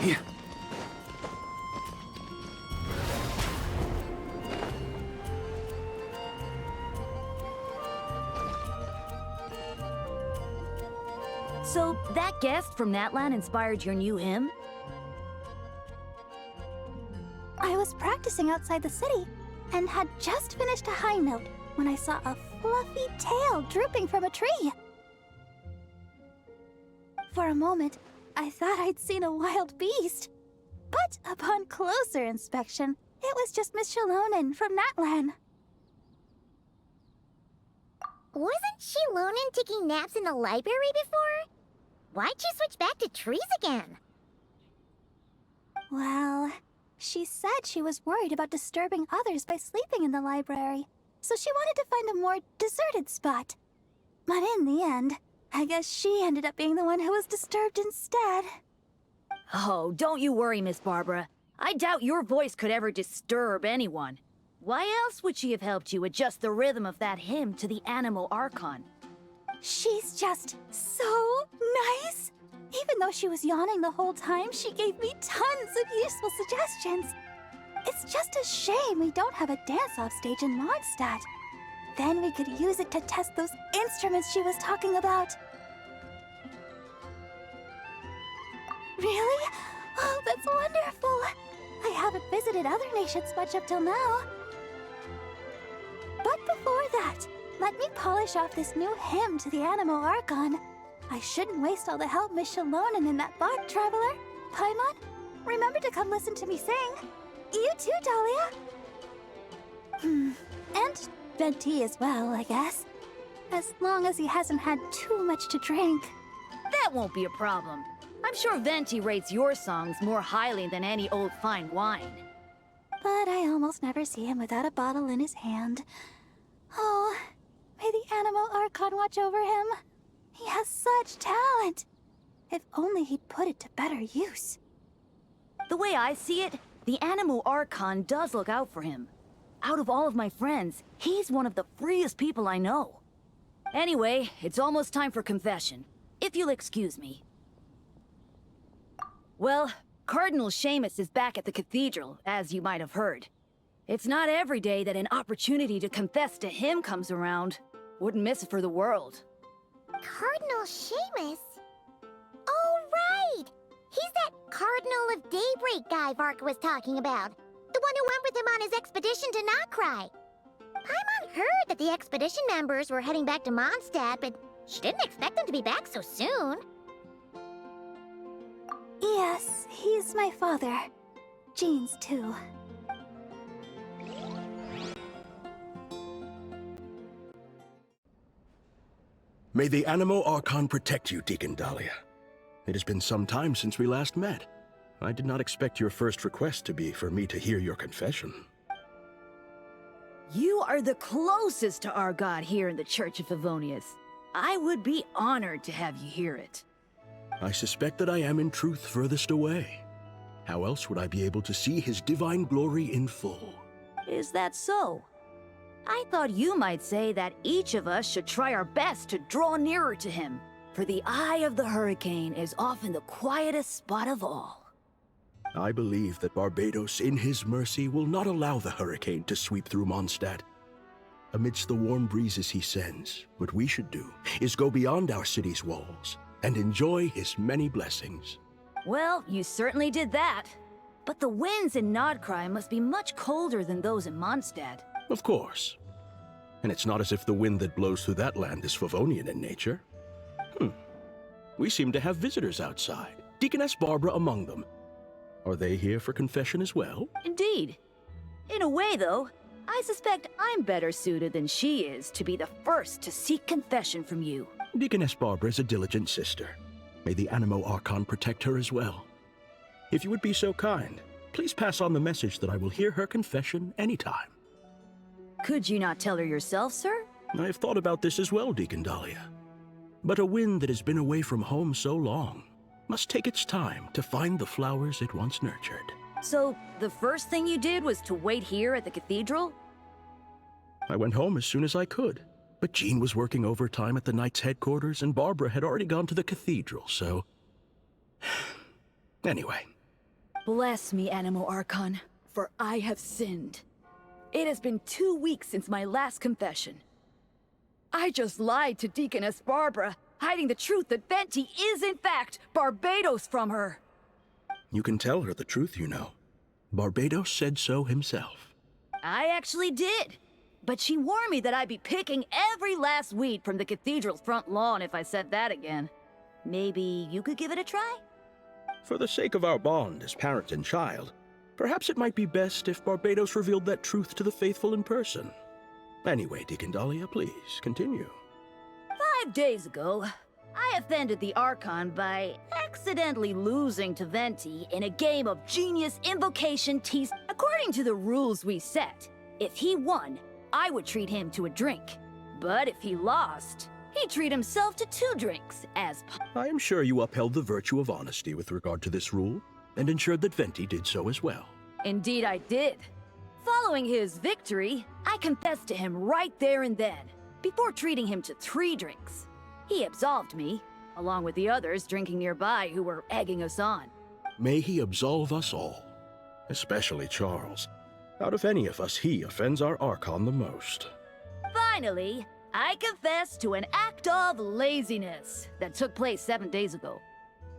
Here. So, that guest from Natlan inspired your new hymn? I was practicing outside the city and had just finished a high note when I saw a fluffy tail drooping from a tree. For a moment, I thought I'd seen a wild beast. But upon closer inspection, it was just Miss Shalonen from Natlan. Wasn't Shalonen taking naps in the library before? Why'd you switch back to trees again? Well, she said she was worried about disturbing others by sleeping in the library, so she wanted to find a more deserted spot. But in the end, I guess she ended up being the one who was disturbed instead. Oh, don't you worry, Miss Barbara. I doubt your voice could ever disturb anyone. Why else would she have helped you adjust the rhythm of that hymn to the Anemo Archon? She's just so nice. Even though she was yawning the whole time, she gave me tons of useful suggestions. It's just a shame we don't have a dance-off stage in Mondstadt. Then we could use it to test those instruments she was talking about. Really? Oh, that's wonderful. I haven't visited other nations much up till now. But before that, let me polish off this new hymn to the Anemo Archon. I shouldn't waste all the help Miss Shalonen and that bog traveler. Paimon, remember to come listen to me sing. You too, Dahlia. And Venti as well, I guess. As long as he hasn't had too much to drink. That won't be a problem. I'm sure Venti rates your songs more highly than any old fine wine. But I almost never see him without a bottle in his hand. Oh, may the Anemo Archon watch over him. He has such talent. If only he'd put it to better use. The way I see it, the Anemo Archon does look out for him. Out of all of my friends, he's one of the freest people I know. Anyway, it's almost time for confession, if you'll excuse me. Well, Cardinal Seamus is back at the cathedral, as you might have heard. It's not every day that an opportunity to confess to him comes around. Wouldn't miss it for the world. Cardinal Seamus? Oh, right! He's that Cardinal of Daybreak guy Varka was talking about. The one who went with him on his expedition to Notcry. Paimon heard that the expedition members were heading back to Mondstadt, but she didn't expect them to be back so soon. Yes, he's my father. Jean's too. May the Anemo Archon protect you, Deacon Dahlia. It has been some time since we last met. I did not expect your first request to be for me to hear your confession. You are the closest to our god here in the Church of Favonius. I would be honored to have you hear it. I suspect that I am in truth furthest away. How else would I be able to see his divine glory in full? Is that so? I thought you might say that each of us should try our best to draw nearer to him, for the eye of the hurricane is often the quietest spot of all. I believe that Barbados, in his mercy, will not allow the hurricane to sweep through Mondstadt. Amidst the warm breezes he sends, what we should do is go beyond our city's walls and enjoy his many blessings. Well, you certainly did that. But the winds in Nodcry must be much colder than those in Mondstadt. Of course. And it's not as if the wind that blows through that land is Favonian in nature. We seem to have visitors outside, Deaconess Barbara among them. Are they here for confession as well? Indeed. In a way, though, I suspect I'm better suited than she is to be the first to seek confession from you. Deaconess Barbara is a diligent sister. May the Anemo Archon protect her as well. If you would be so kind, please pass on the message that I will hear her confession anytime. Could you not tell her yourself, sir? I have thought about this as well, Deacon Dahlia. But a wind that has been away from home so long must take its time to find the flowers it once nurtured. So, the first thing you did was to wait here at the cathedral? I went home as soon as I could, but Jean was working overtime at the Knights' headquarters and Barbara had already gone to the cathedral, so... Anyway, Bless me, Anemo Archon, for I have sinned. It has been 2 weeks since my last confession. I just lied to Deaconess Barbara, hiding the truth that Venti is in fact Barbados from her. You can tell her the truth, you know. Barbados said so himself. I actually did. But she warned me that I'd be picking every last weed from the cathedral's front lawn if I said that again. Maybe you could give it a try? For the sake of our bond as parent and child, perhaps it might be best if Barbados revealed that truth to the faithful in person. Anyway, Deacon Dahlia, please, continue. 5 days ago, I offended the Archon by accidentally losing to Venti in a game of Genius Invocation Tease. According to the rules we set, if he won, I would treat him to a drink. But if he lost, he'd treat himself to 2 drinks, as I am sure you upheld the virtue of honesty with regard to this rule, and ensured that Venti did so as well. Indeed I did. Following his victory, I confessed to him right there and then, before treating him to 3 drinks. He absolved me, along with the others drinking nearby who were egging us on. May he absolve us all, especially Charles. Out of any of us, he offends our Archon the most. Finally, I confessed to an act of laziness that took place 7 days ago.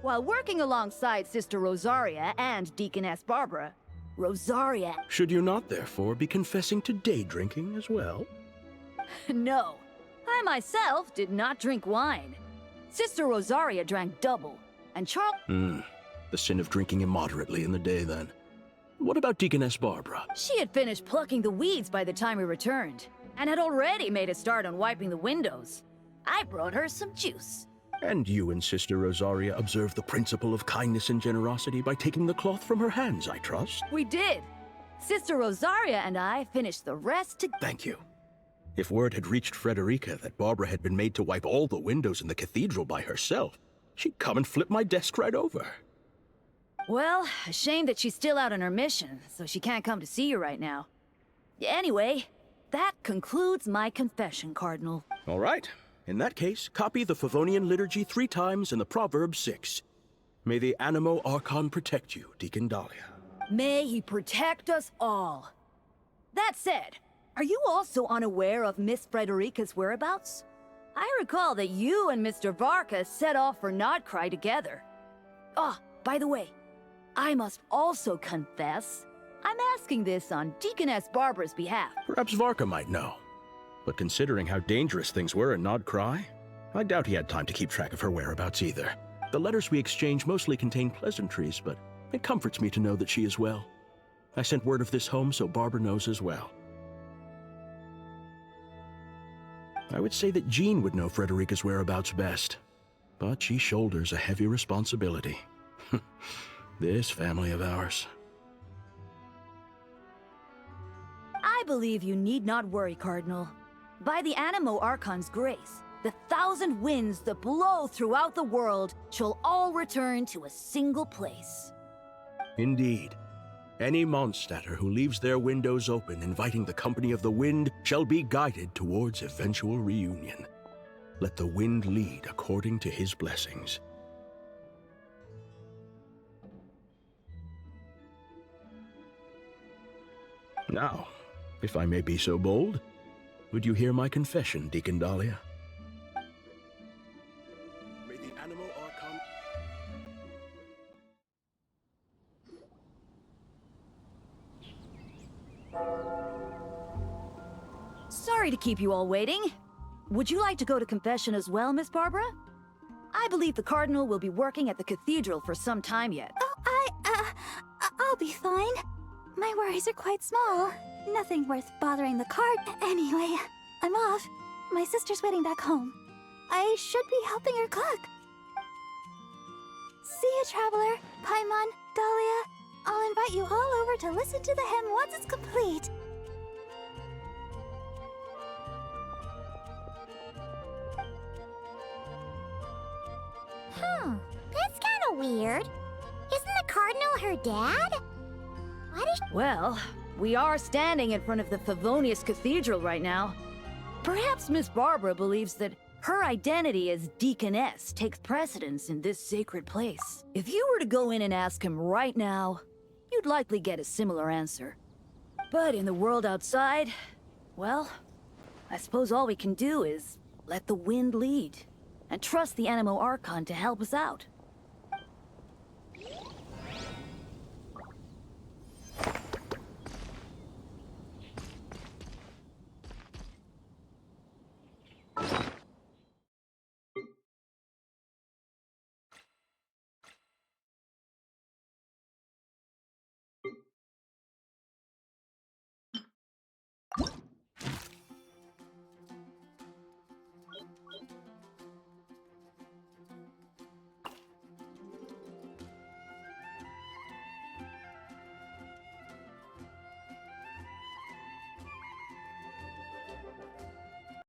While working alongside Sister Rosaria and Deaconess Barbara, Rosaria... Should you not, therefore, be confessing to day drinking as well? No, I myself did not drink wine. Sister Rosaria drank double, and Charles... The sin of drinking immoderately in the day, then. What about Deaconess Barbara? She had finished plucking the weeds by the time we returned, and had already made a start on wiping the windows. I brought her some juice. And you and Sister Rosaria observed the principle of kindness and generosity by taking the cloth from her hands, I trust? We did. Sister Rosaria and I finished the rest together. Thank you. If word had reached Frederica that Barbara had been made to wipe all the windows in the cathedral by herself, she'd come and flip my desk right over. Well, a shame that she's still out on her mission, so she can't come to see you right now. Anyway, that concludes my confession, Cardinal. All right. In that case, copy the Favonian liturgy 3 times and the proverb 6. May the Anemo Archon protect you, Deacon Dahlia. May he protect us all. That said, are you also unaware of Miss Frederica's whereabouts? I recall that you and Mr. Varka set off for Nodcry together. By the way, I must also confess, I'm asking this on Deaconess Barbara's behalf. Perhaps Varka might know. But considering how dangerous things were in Nodcry, I doubt he had time to keep track of her whereabouts either. The letters we exchange mostly contain pleasantries, but it comforts me to know that she is well. I sent word of this home so Barbara knows as well. I would say that Jean would know Frederica's whereabouts best, but she shoulders a heavy responsibility. This family of ours. I believe you need not worry, Cardinal. By the Anemo Archon's grace, the 1,000 winds that blow throughout the world shall all return to a single place. Indeed. Any Mondstadter who leaves their windows open inviting the company of the wind shall be guided towards eventual reunion. Let the wind lead according to his blessings. Now, if I may be so bold, would you hear my confession, Deacon Dahlia? May the Anemo Archon... Sorry to keep you all waiting. Would you like to go to confession as well, Miss Barbara? I believe the Cardinal will be working at the cathedral for some time yet. I'll be fine. My worries are quite small. Nothing worth bothering the card. Anyway, I'm off. My sister's waiting back home. I should be helping her cook. See you, Traveler, Paimon, Dahlia. I'll invite you all over to listen to the hymn once it's complete. That's kind of weird. Isn't the Cardinal her dad? What is... Well, we are standing in front of the Favonius Cathedral right now. Perhaps Miss Barbara believes that her identity as Deaconess takes precedence in this sacred place. If you were to go in and ask him right now, you'd likely get a similar answer. But in the world outside, well, I suppose all we can do is let the wind lead, and trust the Anemo Archon to help us out.